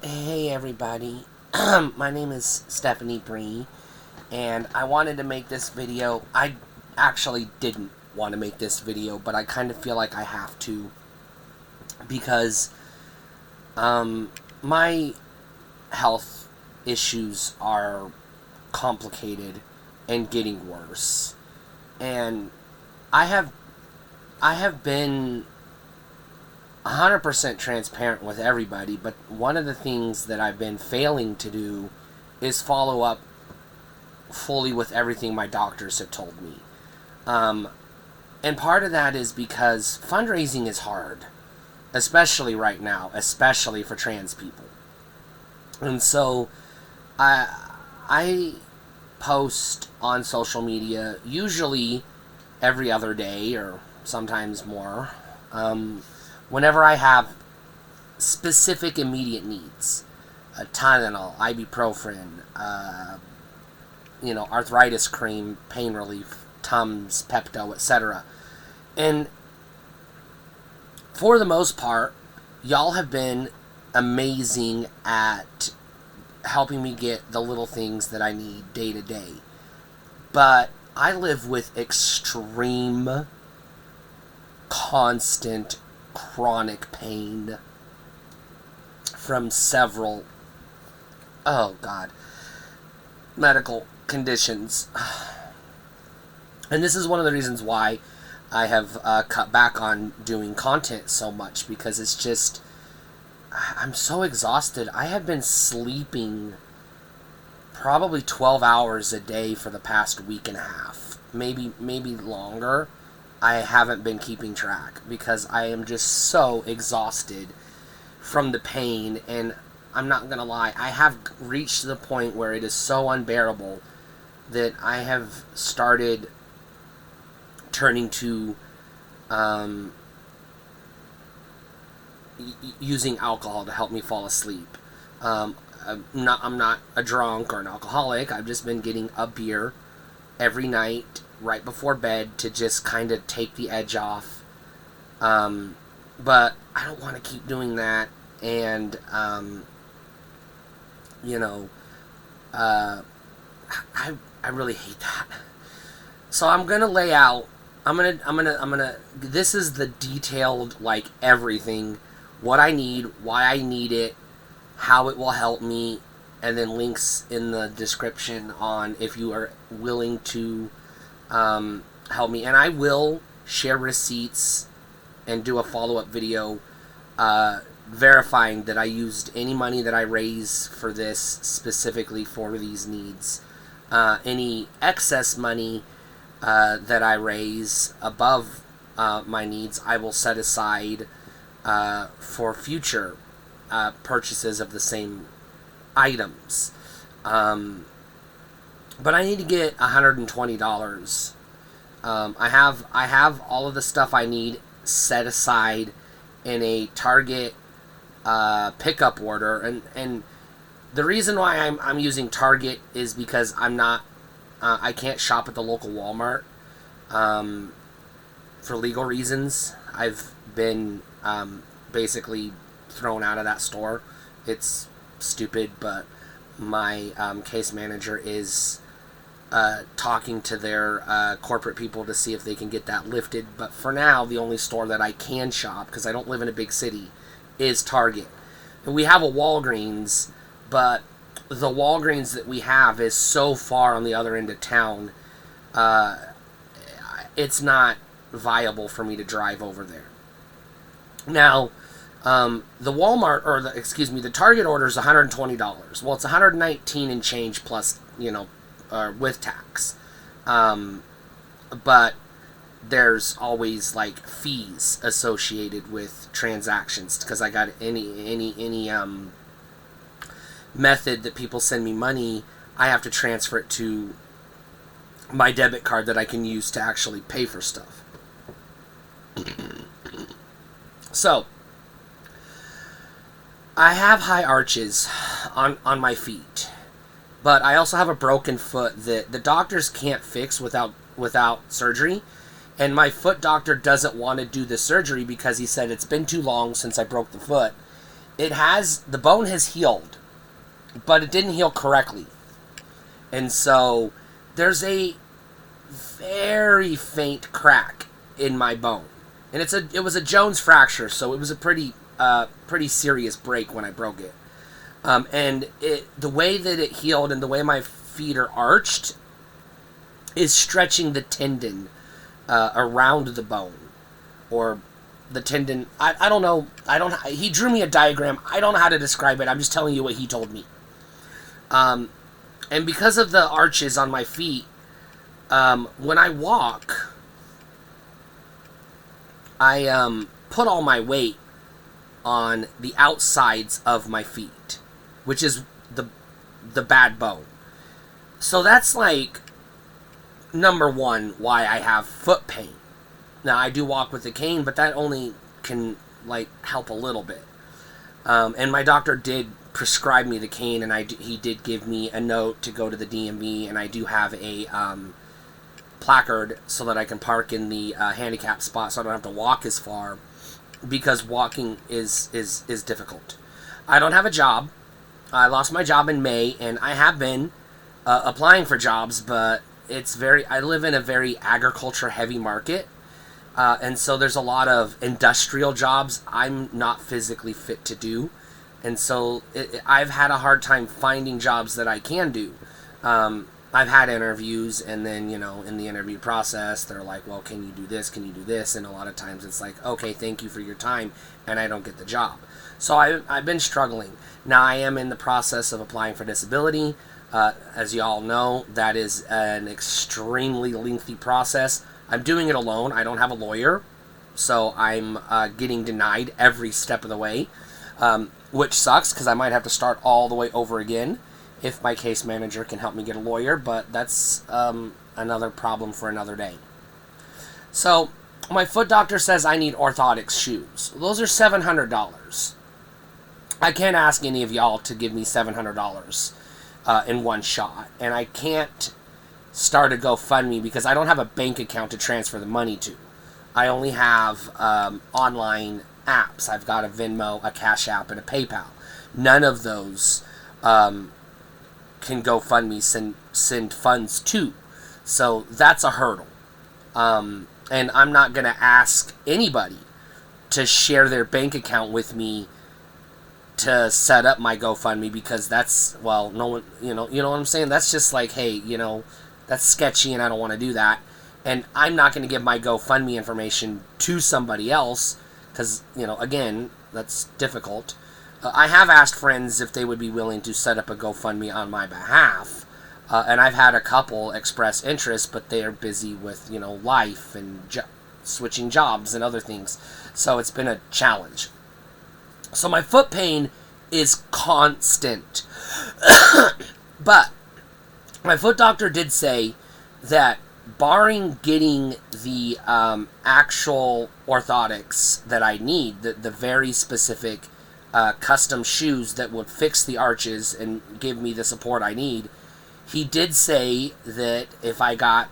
Hey everybody, my name is Stephanie Bree, and I wanted to make this video. I actually didn't want to make this video, but I kind of feel like I have to because my health issues are complicated and getting worse, and I have I have been 100% transparent with everybody, but one of the things that I've been failing to do is follow up fully with everything my doctors have told me. Um, and part of that is because fundraising is hard, especially right now, especially for trans people. And so I post on social media usually every other day or sometimes more. Whenever I have specific immediate needs, Tylenol, ibuprofen, arthritis cream, pain relief, Tums, Pepto, etc. And for the most part, y'all have been amazing at helping me get the little things that I need day to day. But I live with extreme, constant, chronic pain from several, oh God, medical conditions. And this is one of the reasons why I have cut back on doing content so much, because it's just, I'm so exhausted. I have been sleeping probably 12 hours a day for the past week and a half, maybe longer. I haven't been keeping track because I am just so exhausted from the pain, and I'm not gonna lie, I have reached the point where it is so unbearable that I have started turning to using alcohol to help me fall asleep. I'm not a drunk or an alcoholic. I've just been getting a beer every night right before bed to just kind of take the edge off. But I don't want to keep doing that, and I really hate that. So I'm gonna lay out. I'm gonna. This is the detailed, like, everything, what I need, why I need it, how it will help me, and then links in the description on if you are willing to help me. And I will share receipts and do a follow-up video verifying that I used any money that I raise for this specifically for these needs. Any excess money that I raise above my needs, I will set aside for future purchases of the same items. But I need to get $120. I have all of the stuff I need set aside in a Target pickup order, and the reason why I'm using Target is because I can't shop at the local Walmart for legal reasons. I've been basically thrown out of that store. It's stupid, but my case manager is talking to their corporate people to see if they can get that lifted. But for now, the only store that I can shop, because I don't live in a big city, is Target. And we have a Walgreens, but the Walgreens that we have is so far on the other end of town, it's not viable for me to drive over there. Now, the Walmart, or the Target order is $120. Well, it's $119 and change plus, with tax. But there's always, like, fees associated with transactions, because I got any method that people send me money, I have to transfer it to my debit card that I can use to actually pay for stuff. So, I have high arches on my feet, but I also have a broken foot that the doctors can't fix without surgery, and my foot doctor doesn't want to do the surgery because he said it's been too long since I broke the foot, the bone has healed, but it didn't heal correctly. And so there's a very faint crack in my bone. And it was a Jones fracture, so it was a pretty serious break when I broke it. And the way that it healed and the way my feet are arched is stretching the tendon around the bone, or the tendon. I don't know. He drew me a diagram. I don't know how to describe it. I'm just telling you what he told me. And because of the arches on my feet, when I walk, I put all my weight on the outsides of my feet, which is the bad bone. So that's like number one why I have foot pain. Now I do walk with a cane, but that only can like help a little bit. And my doctor did prescribe me the cane, and he did give me a note to go to the DMV, and I do have a placard so that I can park in the handicap spot, so I don't have to walk as far, because walking is difficult. I don't have a job. I lost my job in May, and I have been applying for jobs, but I live in a very agriculture heavy market, and so there's a lot of industrial jobs I'm not physically fit to do, and so I've had a hard time finding jobs that I can do. I've had interviews, and then, in the interview process, they're like, well, can you do this? Can you do this? And a lot of times it's like, okay, thank you for your time, and I don't get the job. So I've been struggling. Now I am in the process of applying for disability. As you all know, that is an extremely lengthy process. I'm doing it alone. I don't have a lawyer, so I'm getting denied every step of the way, which sucks because I might have to start all the way over again if my case manager can help me get a lawyer, but that's another problem for another day. So my foot doctor says I need orthotics shoes. Those are $700. I can't ask any of y'all to give me $700 in one shot, and I can't start a GoFundMe because I don't have a bank account to transfer the money to. I only have online apps. I've got a Venmo, a Cash App, and a PayPal. None of those can GoFundMe send funds to. So that's a hurdle. And I'm not going to ask anybody to share their bank account with me to set up my GoFundMe, because that's, well, no one, you know what I'm saying? That's just like, hey, that's sketchy and I don't want to do that. And I'm not going to give my GoFundMe information to somebody else because, again, that's difficult. I have asked friends if they would be willing to set up a GoFundMe on my behalf, and I've had a couple express interest, but they are busy with, life and switching jobs and other things, so it's been a challenge. So my foot pain is constant, but my foot doctor did say that barring getting the actual orthotics that I need, the very specific custom shoes that would fix the arches and give me the support I need, he did say that if I got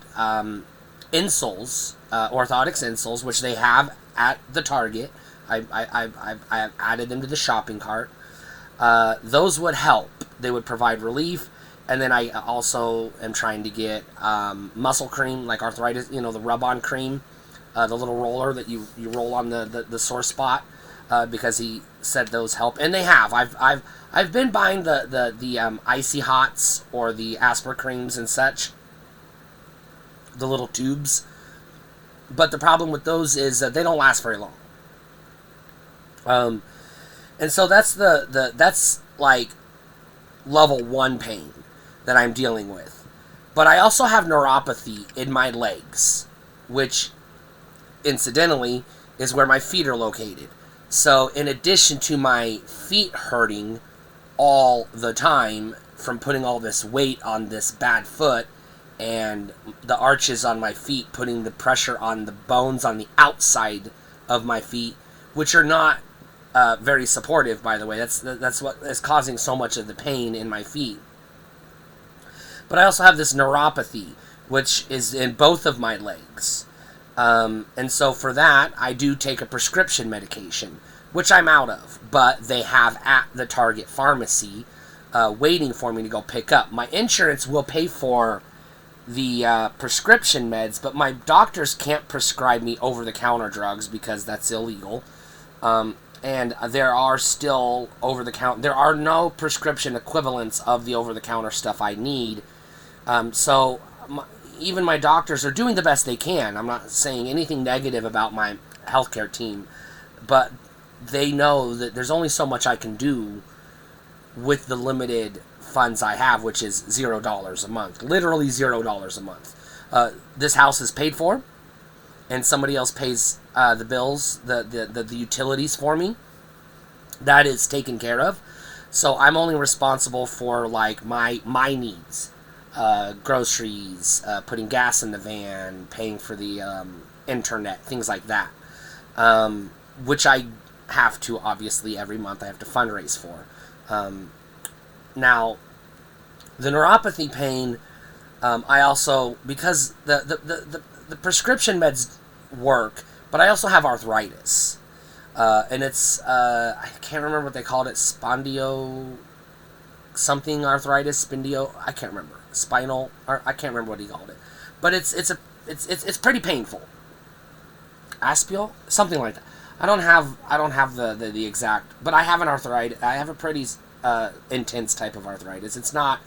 insoles, orthotics insoles, which they have at the Target, I've added them to the shopping cart, those would help. They would provide relief. And then I also am trying to get muscle cream, like arthritis, the rub-on cream, the little roller that you roll on the sore spot, because he said those help, and they have. I've been buying the Icy Hots or the Asper creams and such, the little tubes, but the problem with those is that they don't last very long. And so that's that's like level 1 pain that I'm dealing with. But I also have neuropathy in my legs, which incidentally is where my feet are located. So in addition to my feet hurting all the time from putting all this weight on this bad foot, and the arches on my feet putting the pressure on the bones on the outside of my feet, which are not very supportive, by the way. That's what is causing so much of the pain in my feet. But I also have this neuropathy, which is in both of my legs. And so for that, I do take a prescription medication which I'm out of, but they have at the Target pharmacy waiting for me to go pick up. My insurance will pay for the prescription meds, but my doctors can't prescribe me over-the-counter drugs because that's illegal. And there are still over-the-counter... There are no prescription equivalents of the over-the-counter stuff I need. So even my doctors are doing the best they can. I'm not saying anything negative about my healthcare team, but they know that there's only so much I can do with the limited funds I have, which is $0 a month. Literally $0 a month. This house is paid for, and somebody else pays the bills, the utilities for me. That is taken care of. So I'm only responsible for like my needs. Groceries, putting gas in the van, paying for the internet, things like that. Which I have to, obviously, every month I have to fundraise for. Now, the neuropathy pain, I also, because the prescription meds work, but I also have arthritis. And it's, I can't remember what they called it, spondio something arthritis, spondio, I can't remember. Spinal, or I can't remember what he called it. But it's pretty painful. Aspial? Something like that. I don't have the exact, but I have an arthritis. I have a pretty intense type of arthritis. It's not,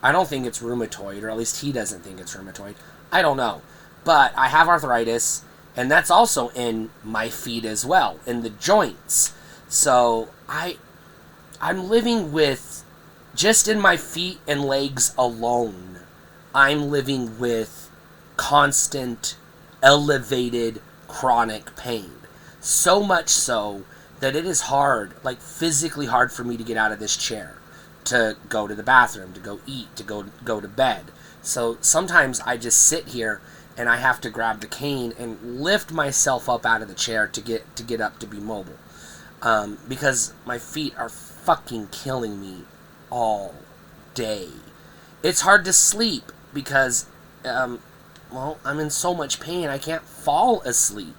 I don't think it's rheumatoid, or at least he doesn't think it's rheumatoid. I don't know. But I have arthritis, and that's also in my feet as well, in the joints. So I'm living with, just in my feet and legs alone, I'm living with constant, elevated, chronic pain. So much so that it is hard, like physically hard for me to get out of this chair, to go to the bathroom, to go eat, to go to bed. So sometimes I just sit here and I have to grab the cane and lift myself up out of the chair to get up to be mobile. Because my feet are fucking killing me all day. It's hard to sleep because, well, I'm in so much pain I can't fall asleep.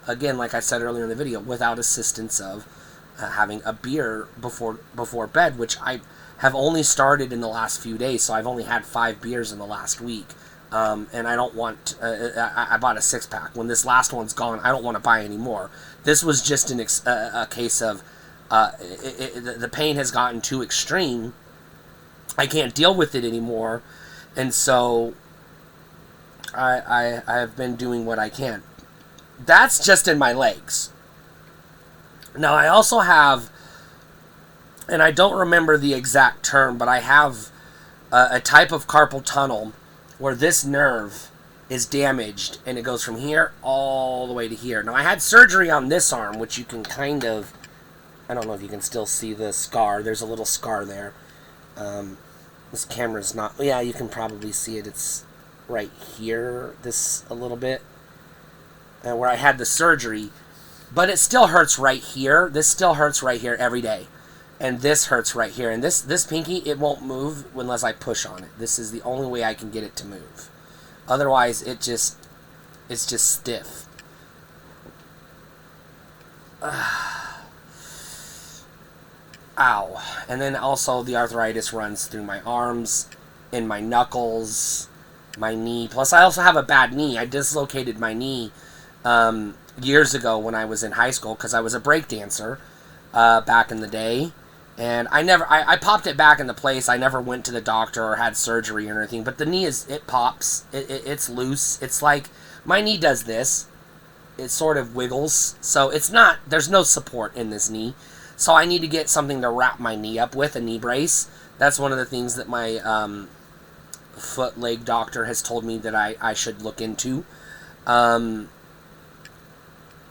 Again, like I said earlier in the video, without assistance of having a beer before bed, which I have only started in the last few days, so I've only had 5 beers in the last week. And I don't want, I bought a 6-pack. When this last one's gone, I don't want to buy any more. This was just a case of, the pain has gotten too extreme. I can't deal with it anymore. And so I have been doing what I can. That's just in my legs. Now, I also have, and I don't remember the exact term, but I have a type of carpal tunnel where this nerve is damaged, and it goes from here all the way to here. Now, I had surgery on this arm, which you can kind of, I don't know if you can still see the scar. There's a little scar there. This camera's not, yeah, you can probably see it. It's right here, this a little bit, where I had the surgery. But it still hurts right here. This still hurts right here every day. And this hurts right here. And this pinky, it won't move unless I push on it. This is the only way I can get it to move. Otherwise, it's just stiff. Ow. And then also the arthritis runs through my arms, in my knuckles, my knee. Plus, I also have a bad knee. I dislocated my knee years ago when I was in high school because I was a break dancer back in the day. And I popped it back into place. I never went to the doctor or had surgery or anything. But the knee it pops. It's loose. It's like, my knee does this. It sort of wiggles. So it's not, there's no support in this knee. So I need to get something to wrap my knee up with, a knee brace. That's one of the things that my foot leg doctor has told me that I should look into.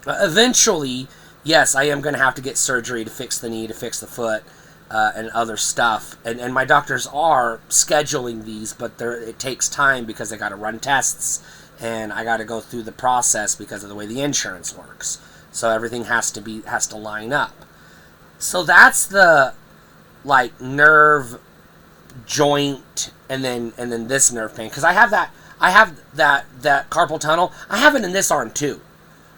Eventually, yes, I am going to have to get surgery to fix the knee, to fix the foot, and other stuff. And my doctors are scheduling these, but it takes time because they got to run tests, and I got to go through the process because of the way the insurance works. So everything has to line up. So that's the, like, nerve, joint, and then this nerve pain. Because I have that carpal tunnel. I have it in this arm too.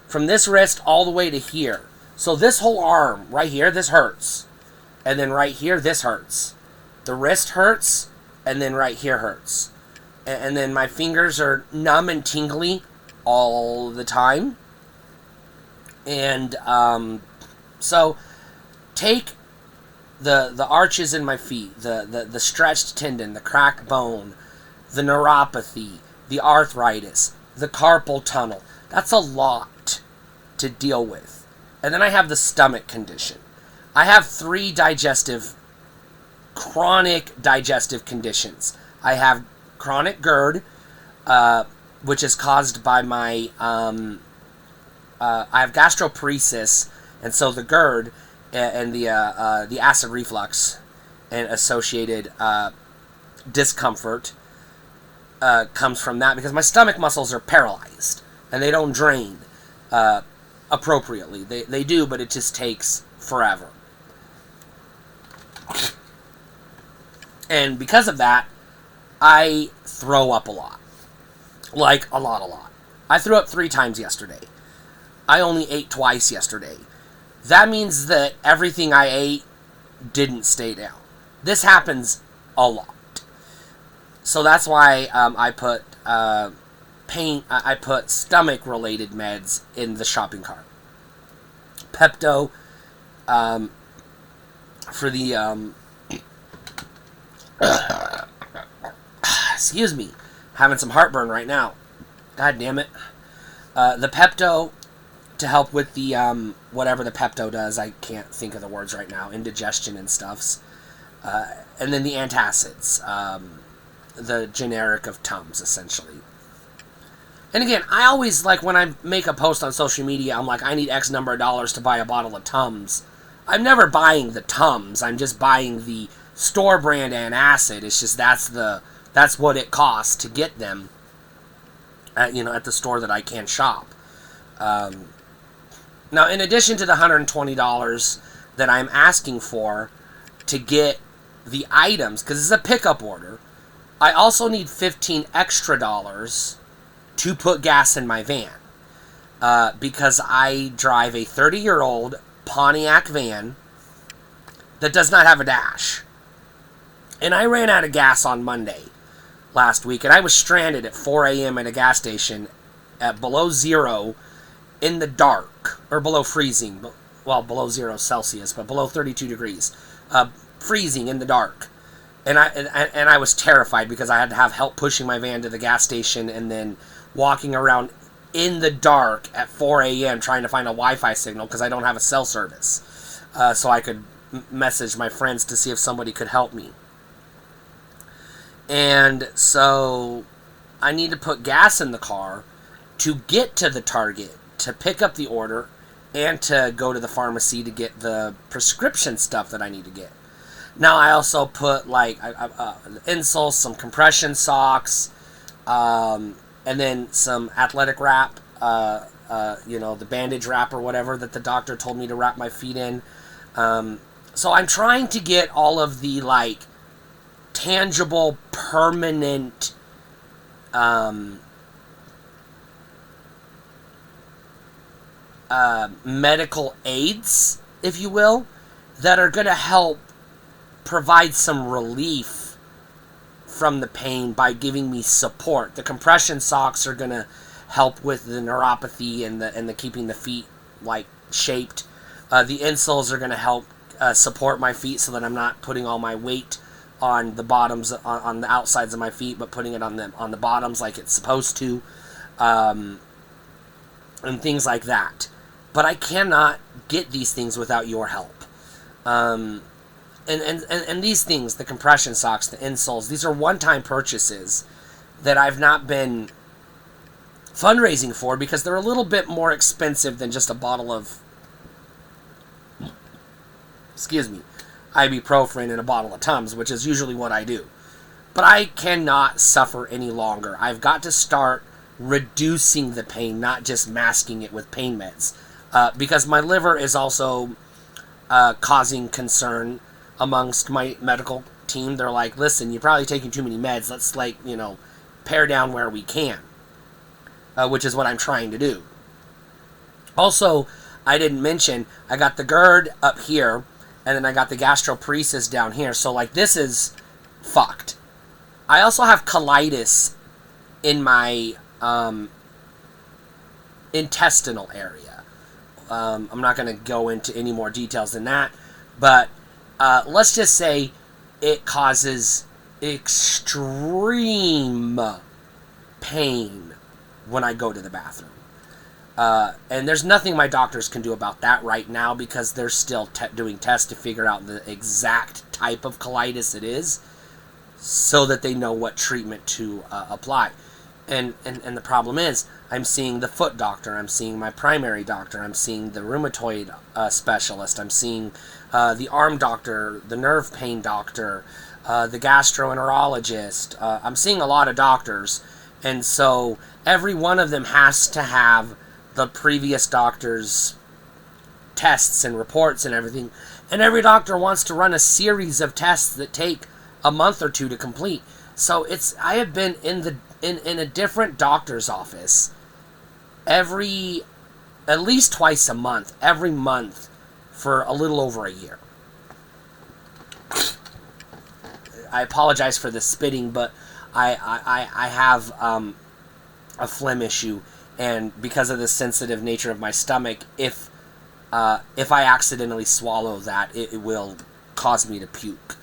From this wrist all the way to here. So this whole arm right here, this hurts. And then right here, this hurts. The wrist hurts, and then right here hurts. And then my fingers are numb and tingly all the time. And so take the arches in my feet, the stretched tendon, the cracked bone, the neuropathy, the arthritis, the carpal tunnel. That's a lot to deal with. And then I have the stomach condition. I have 3 chronic digestive conditions. I have chronic GERD, which is caused by my, I have gastroparesis, and so the GERD and the acid reflux and associated discomfort comes from that, because my stomach muscles are paralyzed and they don't drain appropriately. They do, but it just takes forever. And because of that, I throw up a lot. Like, a lot. I threw up 3 times yesterday. I only ate twice yesterday. That means that everything I ate didn't stay down. This happens a lot. So that's why I put I put stomach-related meds in the shopping cart. Pepto, for the excuse me, having some heartburn right now. God damn it. The Pepto to help with the whatever the Pepto does. I can't think of the words right now. Indigestion and stuffs. And then the antacids, the generic of Tums, essentially. And again, I always, like, when I make a post on social media, I'm like, I need X number of dollars to buy a bottle of Tums. I'm never buying the Tums. I'm just buying the store brand antacid. It's just that's what it costs to get them at the store that I can shop. Now, in addition to the $120 that I'm asking for to get the items, because it's a pickup order, I also need $15 extra to put gas in my van. Because I drive a 30-year-old Pontiac van that does not have a dash. And I ran out of gas on Monday last week, and I was stranded at 4 a.m. at a gas station at below zero in the dark, or below freezing, well, below 0 Celsius, but below 32 degrees, freezing in the dark. And I was terrified because I had to have help pushing my van to the gas station and then walking around in the dark at 4 a.m. trying to find a Wi-Fi signal because I don't have a cell service. So I could message my friends to see if somebody could help me. And so I need to put gas in the car to get to the Target, to pick up the order, and to go to the pharmacy to get the prescription stuff that I need to get. Now I also put like insoles, some compression socks, and then some athletic wrap, the bandage wrap or whatever that the doctor told me to wrap my feet in. So I'm trying to get all of the like tangible, permanent medical aids, if you will, that are going to help provide some relief from the pain by giving me support. The compression socks are going to help with the neuropathy and the keeping the feet like shaped. The insoles are going to help support my feet so that I'm not putting all my weight on the bottoms, on the outsides of my feet, but putting it on the bottoms like it's supposed to, and things like that. But I cannot get these things without your help. And these things, the compression socks, the insoles, these are one-time purchases that I've not been fundraising for because they're a little bit more expensive than just a bottle of, ibuprofen and a bottle of Tums, which is usually what I do. But I cannot suffer any longer. I've got to start reducing the pain, not just masking it with pain meds. Because my liver is also causing concern amongst my medical team. They're like, listen, you're probably taking too many meds. Let's, pare down where we can. Which is what I'm trying to do. Also, I didn't mention, I got the GERD up here, and then I got the gastroparesis down here. So, like, this is fucked. I also have colitis in my intestinal area. I'm not going to go into any more details than that, but let's just say it causes extreme pain when I go to the bathroom. And there's nothing my doctors can do about that right now because they're still doing tests to figure out the exact type of colitis it is so that they know what treatment to apply. And the problem is, I'm seeing the foot doctor, I'm seeing my primary doctor, I'm seeing the rheumatoid specialist, I'm seeing the arm doctor, the nerve pain doctor, the gastroenterologist. I'm seeing a lot of doctors, and so every one of them has to have the previous doctor's tests and reports and everything, and every doctor wants to run a series of tests that take a month or two to complete. So I have been in a different doctor's office at least twice a month, every month for a little over a year. I apologize for the spitting, but I have a phlegm issue, and because of the sensitive nature of my stomach, if I accidentally swallow that, it will cause me to puke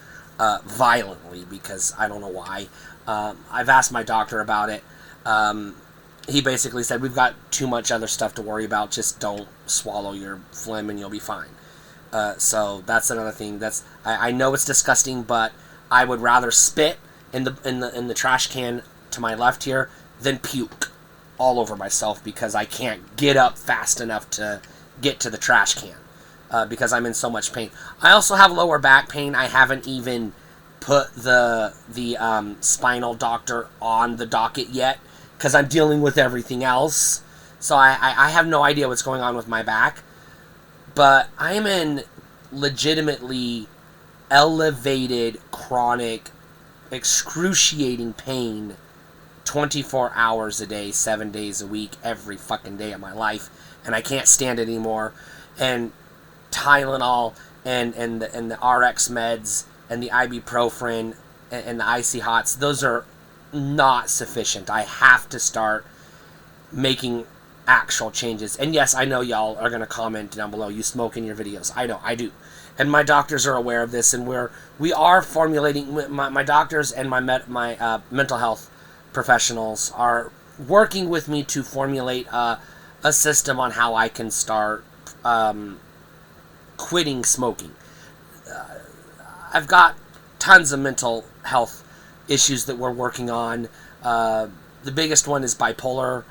violently, because I don't know why. I've asked my doctor about it. He basically said, we've got too much other stuff to worry about, just don't swallow your phlegm and you'll be fine. So that's another thing. I know it's disgusting, but I would rather spit in the trash can to my left here than puke all over myself because I can't get up fast enough to get to the trash can because I'm in so much pain. I also have lower back pain. I haven't even put the spinal doctor on the docket yet because I'm dealing with everything else. So I have no idea what's going on with my back. But I am in legitimately elevated, chronic, excruciating pain 24 hours a day, 7 days a week, every fucking day of my life. And I can't stand it anymore. And Tylenol and the RX meds and the ibuprofen and the icy hots, those are not sufficient. I have to start making actual changes. And yes, I know y'all are going to comment down below, you smoke in your videos. I know, I do. And my doctors are aware of this, and we are formulating, my doctors and my mental health professionals are working with me to formulate a system on how I can start quitting smoking. I've got tons of mental health issues that we're working on. The biggest one is bipolar,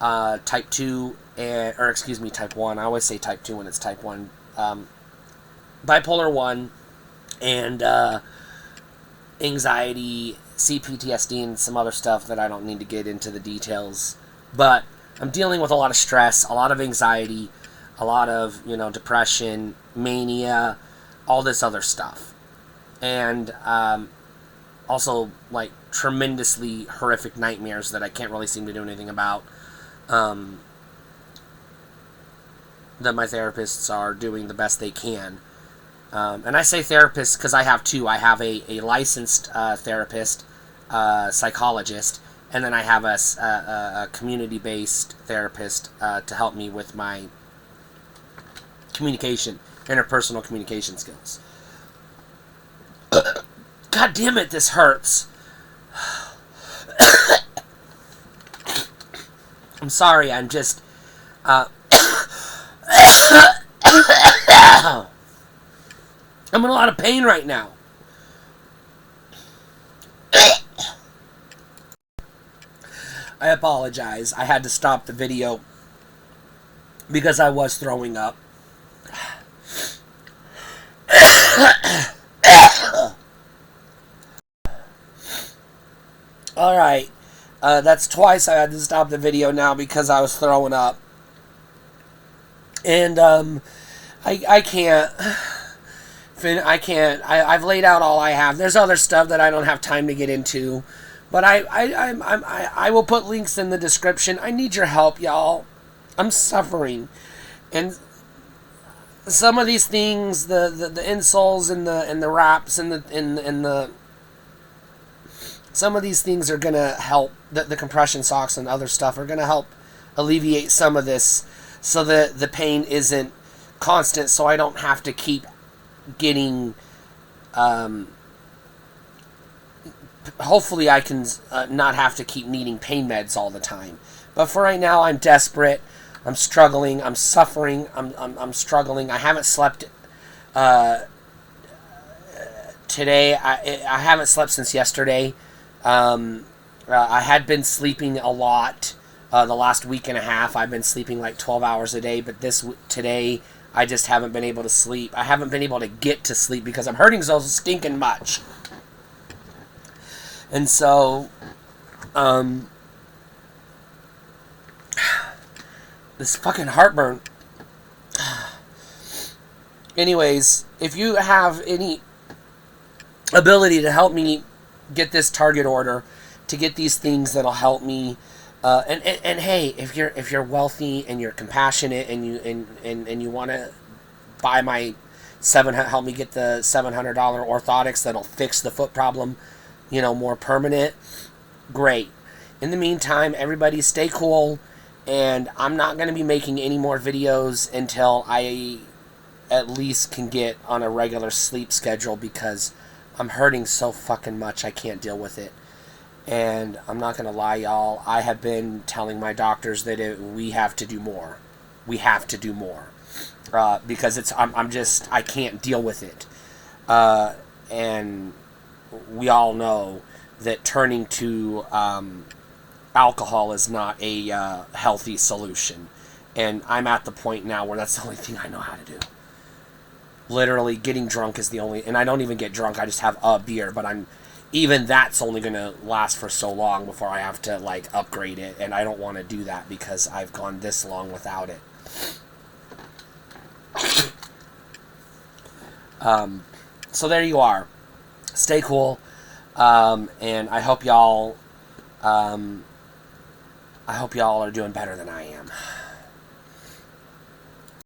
type 2, type 1. I always say type 2 when it's type 1. Bipolar 1 and anxiety, CPTSD, and some other stuff that I don't need to get into the details. But I'm dealing with a lot of stress, a lot of anxiety, a lot of, depression, mania, all this other stuff. And also, like, tremendously horrific nightmares that I can't really seem to do anything about. That my therapists are doing the best they can. And I say therapist because I have two. I have a licensed therapist, psychologist, and then I have a community-based therapist to help me with my interpersonal communication skills. God damn it, this hurts. I'm sorry, I'm just... I'm in a lot of pain right now. I apologize. I had to stop the video because I was throwing up. Alright. That's twice I had to stop the video now because I was throwing up. And, I can't. I've laid out all I have. There's other stuff that I don't have time to get into. But I will put links in the description. I need your help, y'all. I'm suffering. And some of these things, the insoles and the wraps and the some of these things are gonna help. The compression socks and other stuff are gonna help alleviate some of this, so that the pain isn't constant. So I don't have to keep getting. Hopefully, I can not have to keep needing pain meds all the time. But for right now, I'm desperate. I'm struggling. I'm suffering. I'm struggling. I haven't slept today. I haven't slept since yesterday. I had been sleeping a lot the last week and a half. I've been sleeping like 12 hours a day, but today I just haven't been able to sleep. I haven't been able to get to sleep because I'm hurting so stinking much. And so, this fucking heartburn. Anyways, if you have any ability to help me get this Target order, to get these things that'll help me, and hey, if you're wealthy and you're compassionate and you want to buy my help me get the $700 orthotics that'll fix the foot problem, more permanent, great. In the meantime, everybody stay cool, and I'm not going to be making any more videos until I at least can get on a regular sleep schedule, because I'm hurting so fucking much I can't deal with it. And I'm not going to lie, y'all, I have been telling my doctors that we have to do more. We have to do more. Because I can't deal with it. And we all know that turning to alcohol is not a healthy solution. And I'm at the point now where that's the only thing I know how to do. Literally, getting drunk is the only... And I don't even get drunk, I just have a beer. But even that's only going to last for so long before I have to, upgrade it. And I don't want to do that because I've gone this long without it. So there you are. Stay cool. And I hope y'all are doing better than I am.